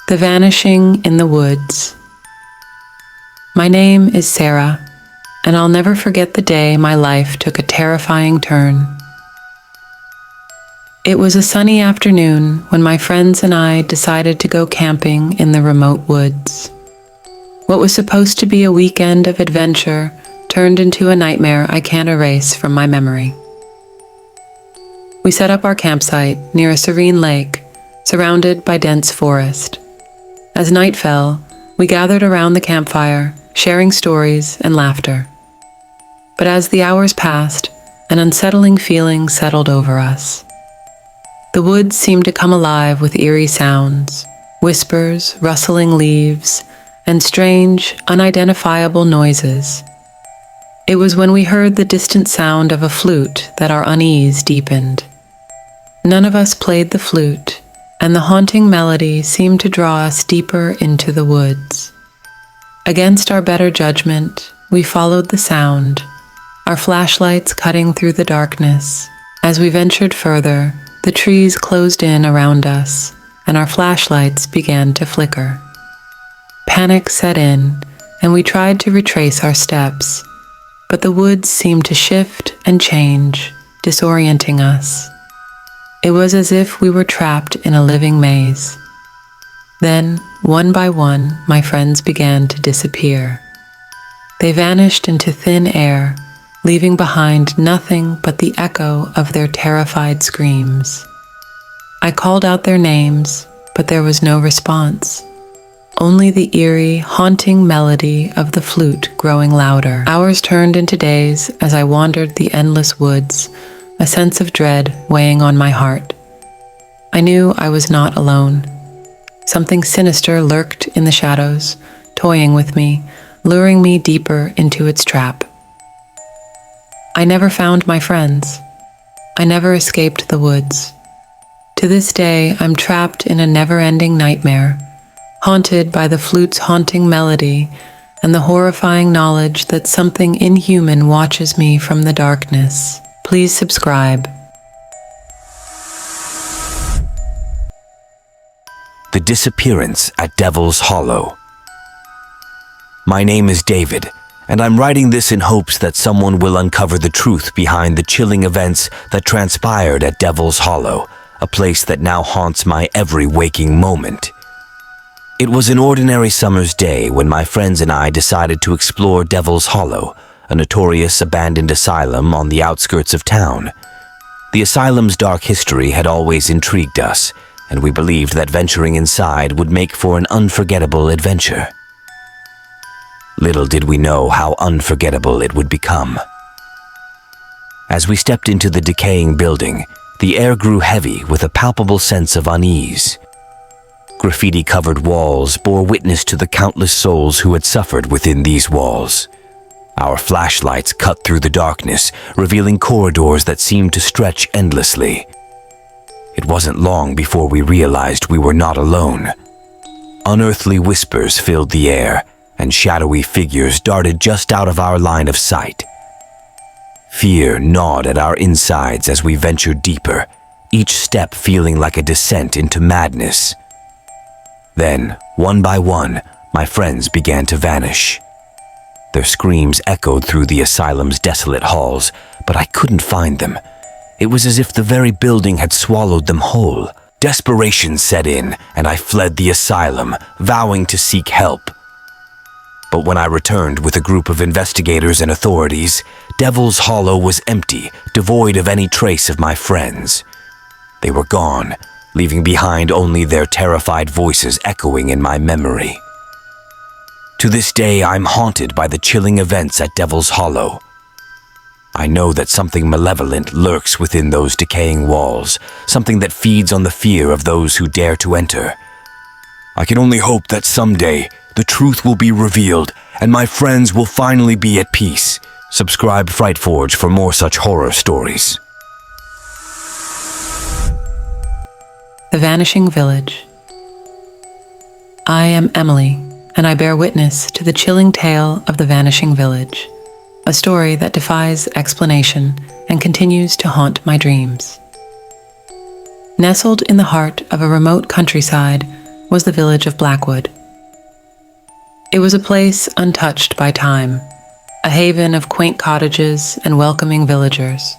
The Vanishing in the Woods. My name is Sarah, and I'll never forget the day my life took a terrifying turn. It was a sunny afternoon when my friends and I decided to go camping in the remote woods. What was supposed to be a weekend of adventure turned into a nightmare I can't erase from my memory. We set up our campsite near a serene lake, surrounded by dense forest. As night fell, we gathered around the campfire, sharing stories and laughter. But as the hours passed, an unsettling feeling settled over us. The woods seemed to come alive with eerie sounds, whispers, rustling leaves, and strange, unidentifiable noises. It was when we heard the distant sound of a flute that our unease deepened. None of us played the flute, and the haunting melody seemed to draw us deeper into the woods. Against our better judgment, we followed the sound, our flashlights cutting through the darkness. As we ventured further, the trees closed in around us, and our flashlights began to flicker. Panic set in, and we tried to retrace our steps, but the woods seemed to shift and change, disorienting us. It was as if we were trapped in a living maze. Then, one by one, my friends began to disappear. They vanished into thin air, leaving behind nothing but the echo of their terrified screams. I called out their names, but there was no response. Only the eerie, haunting melody of the flute growing louder. Hours turned into days as I wandered the endless woods, a sense of dread weighing on my heart. I knew I was not alone. Something sinister lurked in the shadows, toying with me, luring me deeper into its trap. I never found my friends. I never escaped the woods. To this day, I'm trapped in a never-ending nightmare, haunted by the flute's haunting melody and the horrifying knowledge that something inhuman watches me from the darkness. Please subscribe. The Disappearance at Devil's Hollow. My name is David, and I'm writing this in hopes that someone will uncover the truth behind the chilling events that transpired at Devil's Hollow, a place that now haunts my every waking moment. It was an ordinary summer's day when my friends and I decided to explore Devil's Hollow, a notorious abandoned asylum on the outskirts of town. The asylum's dark history had always intrigued us, and we believed that venturing inside would make for an unforgettable adventure. Little did we know how unforgettable it would become. As we stepped into the decaying building, the air grew heavy with a palpable sense of unease. Graffiti-covered walls bore witness to the countless souls who had suffered within these walls. Our flashlights cut through the darkness, revealing corridors that seemed to stretch endlessly. It wasn't long before we realized we were not alone. Unearthly whispers filled the air, and shadowy figures darted just out of our line of sight. Fear gnawed at our insides as we ventured deeper, each step feeling like a descent into madness. Then, one by one, my friends began to vanish. Their screams echoed through the asylum's desolate halls, but I couldn't find them. It was as if the very building had swallowed them whole. Desperation set in, and I fled the asylum, vowing to seek help. But when I returned with a group of investigators and authorities, Devil's Hollow was empty, devoid of any trace of my friends. They were gone, leaving behind only their terrified voices echoing in my memory. To this day, I'm haunted by the chilling events at Devil's Hollow. I know that something malevolent lurks within those decaying walls, something that feeds on the fear of those who dare to enter. I can only hope that someday the truth will be revealed and my friends will finally be at peace. Subscribe Fright Forge for more such horror stories. The Vanishing Village. I am Emily, and I bear witness to the chilling tale of the Vanishing Village, a story that defies explanation and continues to haunt my dreams. Nestled in the heart of a remote countryside, was the village of Blackwood. It was a place untouched by time, a haven of quaint cottages and welcoming villagers.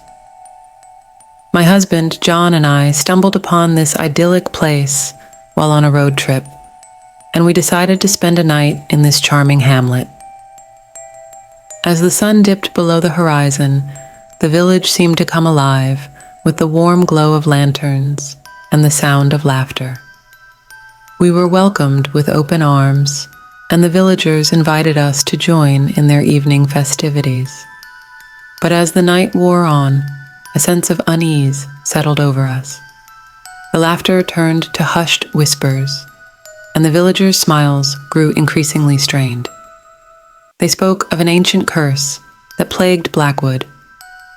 My husband, John, and I stumbled upon this idyllic place while on a road trip, and we decided to spend a night in this charming hamlet. As the sun dipped below the horizon, the village seemed to come alive with the warm glow of lanterns and the sound of laughter. We were welcomed with open arms, and the villagers invited us to join in their evening festivities. But as the night wore on, a sense of unease settled over us. The laughter turned to hushed whispers, and the villagers' smiles grew increasingly strained. They spoke of an ancient curse that plagued Blackwood,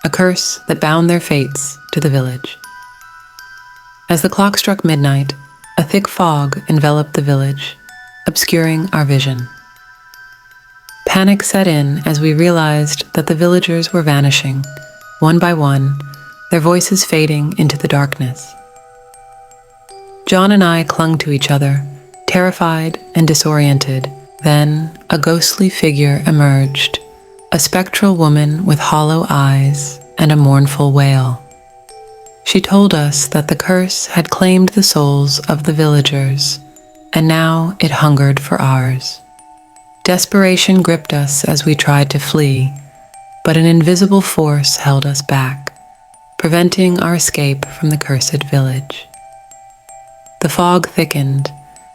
a curse that bound their fates to the village. As the clock struck midnight, a thick fog enveloped the village, obscuring our vision. Panic set in as we realized that the villagers were vanishing, one by one, their voices fading into the darkness. John and I clung to each other, terrified and disoriented. Then a ghostly figure emerged, a spectral woman with hollow eyes and a mournful wail. She told us that the curse had claimed the souls of the villagers, and now it hungered for ours. Desperation gripped us as we tried to flee, but an invisible force held us back, preventing our escape from the cursed village. The fog thickened,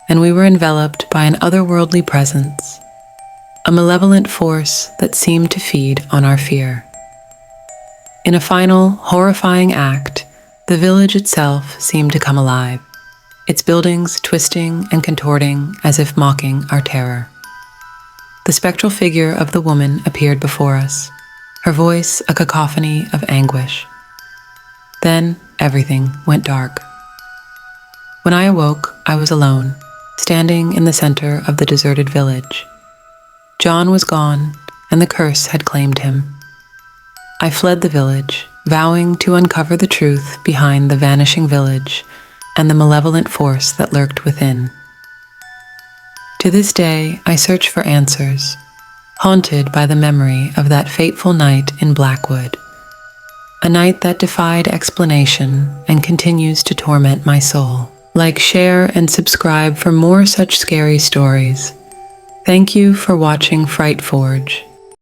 and we were enveloped by an otherworldly presence, a malevolent force that seemed to feed on our fear. In a final, horrifying act, the village itself seemed to come alive, its buildings twisting and contorting as if mocking our terror. The spectral figure of the woman appeared before us, her voice a cacophony of anguish. Then everything went dark. When I awoke, I was alone, standing in the center of the deserted village. John was gone, and the curse had claimed him. I fled the village, vowing to uncover the truth behind the vanishing village and the malevolent force that lurked within. To this day, I search for answers, haunted by the memory of that fateful night in Blackwood, a night that defied explanation and continues to torment my soul. Like, share, and subscribe for more such scary stories. Thank you for watching Fright Forge.